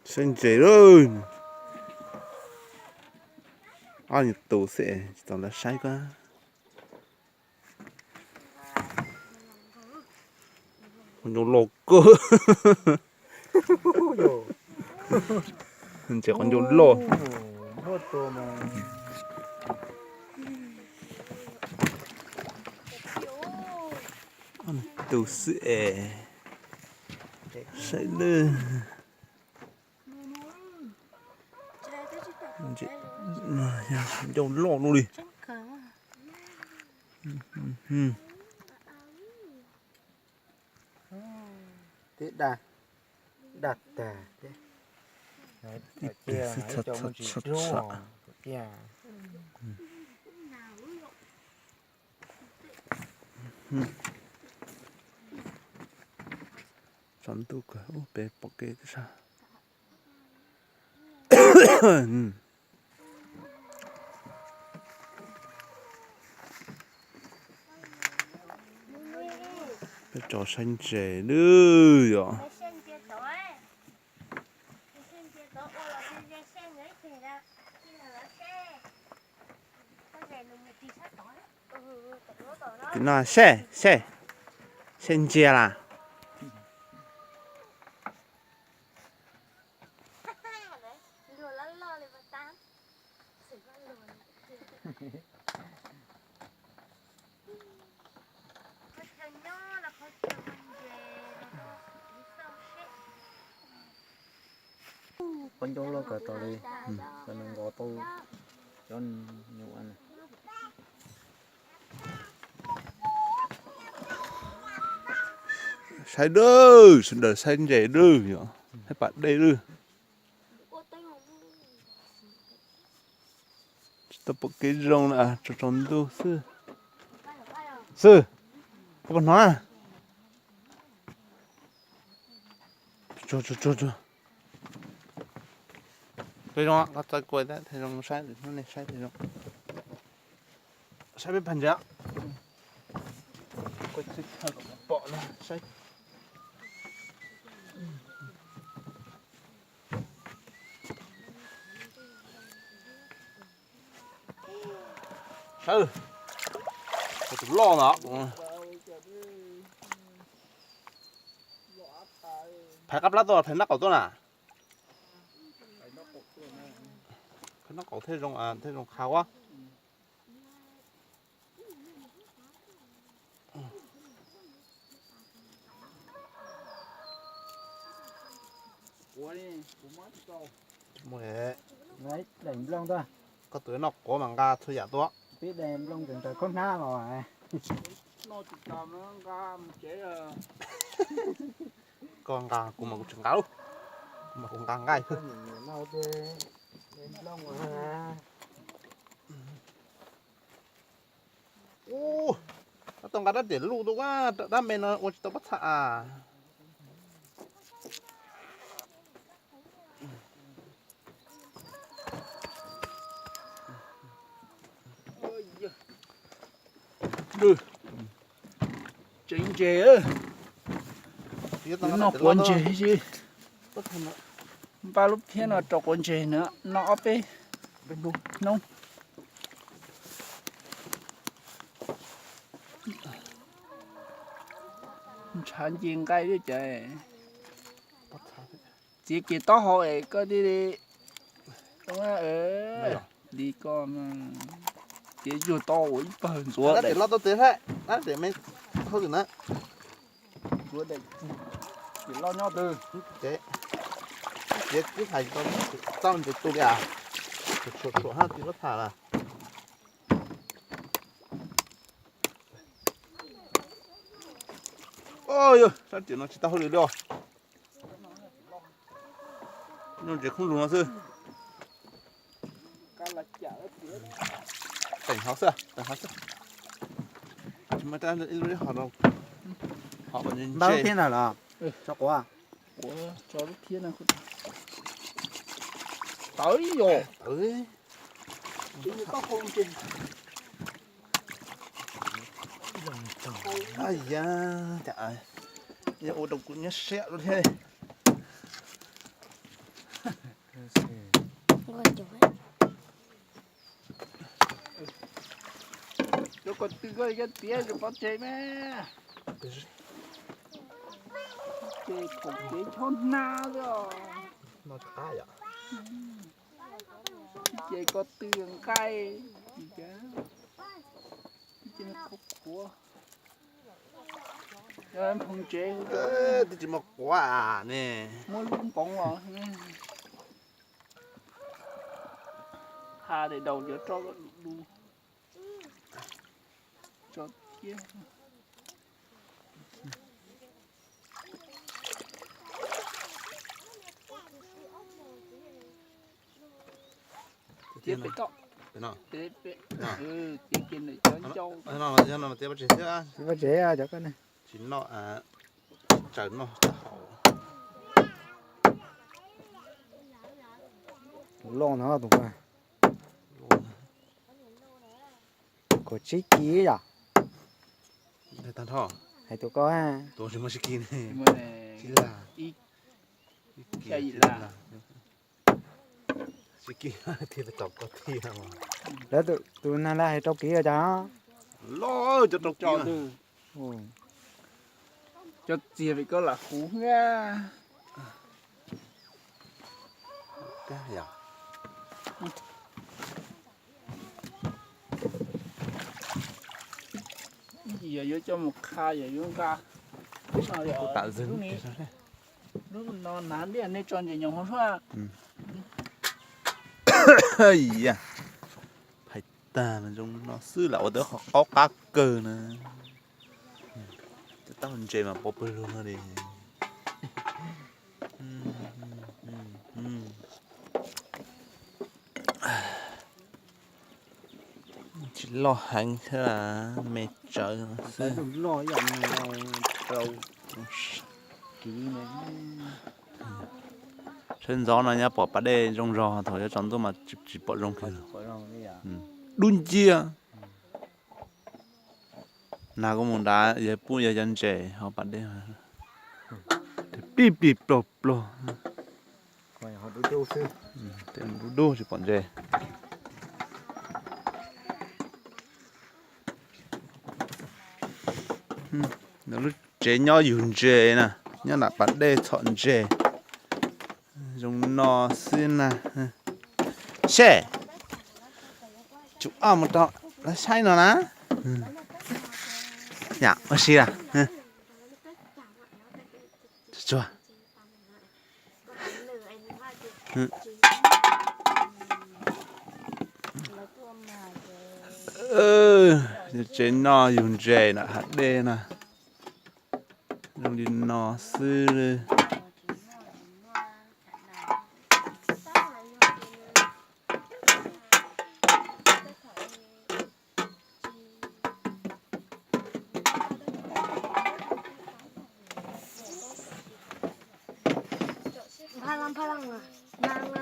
Xanh chế rồi. Ai nhật tù sẽ toàn là sai quá. Con nhổ lột cơ. Chỉ con nhổ lột. Một tổ mà Con tù sẽ sai lên. Nhổ lột luôn đi. thế đạt đạt tà thế kia hãy cho một chỉ rô kia Chọn tu cả. Ô, bé bọc kê cái sao. Bé trò xanh chế nữa rồi. Tí nào xe xanh chế là. con dâu lo cả tàu đi cho nên có tôi cho nhiều ăn Sai đơ, đời xanh chế đơ nhở. Hay bạn đây đơ. Tập bọc kê rong là cho chọn tu sư. Sư, có bạn nói à? Cho. Cái đó, có tay quay đấy, thấy rong sai được, nó này sai thì rong. Sai bên phần dạ. Quay xích hơi bỏ nó, sai. Sư, tôi tụi lo nó. Phải cắp lá tôi, phải nắp cậu tôi nè. Nó cậu thế rong khá quá. Mua để đấy đánh lông thôi có tuổi nó có bằng ga thôi giả to. biết đèn lông từng trời con na mà nó chỉ cầm nó ra một chế Con gà của mà cũng chẳng cáo mà cũng càng gai thôi. nào thế đèn lông mà Ô, nó tông cá đất để lù tôi quá, đam mê nó ôi tao bắt thả à. được chính chế á Nó nó cuốn chế chứ ba lúc thiên nó cho cuốn chế nữa nó ốp ấy bên luôn. nông chán chiên cây đấy trời chỉ to hỏi có đi đúng không đi con chỉ vừa to với bờn xuống Đất đấy để lo tôi tới thế, đất để mấy thôi được nữa. xuống đây chỉ lo nhau từ Chế cứ phải con tao để tôi à. Sổ ha thì bắt thả là. Ôi giời, sao chỉ nó chỉ tao hơi được đâu. Nhưng chỉ không đúng nó sư. Cảnh háo xưa. Chúng ta đang đi họ đâu. Họ vẫn nhìn bao chê. thiên nào là cho có à cho lúc thiên này tới rồi Tới. có không trình Ai da, trời. Giờ ô đồng cũng nhớ xẹo luôn thế. Ngồi chỗ ấy. Cho con tư cái tía cho con chơi mẹ. Chơi cũng chơi thôn na rồi. Nó khai à? Chơi có tường cay. Chơi nó khúc của. Cho em không chơi. Ê, thì chỉ một quả à nè. Mỗi lúc bóng rồi. Hà để đầu cho đu. Cho kia. Tiếp cái cọ. Thế nào? Tiếp. À. Ừ, tiếp kia này cho châu. Nó tiếp bắt chết á. Chỉ có chế à cho cái này. Chính nó à. Trấn nó. Lon nó tụi qua. Có chí ký à? Để tan thọ. Hay tụi có à? Tôi chỉ mới skin này. Mà này. Chỉ là. Cái gì là. Skin thì phải chọc có thi mà. Đó tụi nó là hay trâu ký ở đó. Lo cho chọc Cho kỹ từ. Ồ. Cho chia phải có là khú nha. cái gì à? Giờ vô cho một kha giờ vô ca. Tạo dừng. Lúc nó nán đi anh ấy cho gì nhồng không sao? Ây da. Phải ta mà trong nó xứ lậu đỡ có cá cơ nè. Tao mình chơi mà bóp luôn nó đi. Chỉ lo hành thế là mệt trời Cái đừng lo dòng trâu ký này. trên gió này nhá bỏ bát đê rong rò thôi cho chọn tôi mà chỉ bỏ rong kia Có rong đấy à? đun chia nào có muốn đá giờ bún giờ dân trẻ họ bát đê mà bịp bịp bộp bộp Coi họ đu đu xưa. tiền đu chỉ bọn trẻ nó lúc trẻ nhỏ dùng trẻ nè nhá là bát đê chọn trẻ dùng nó xin nè xe chụp một đó là sai nó nè dạ bác sĩ à chưa trên nó dùng dề nè HD nè dùng đi nó sư Pha lăng à. Mang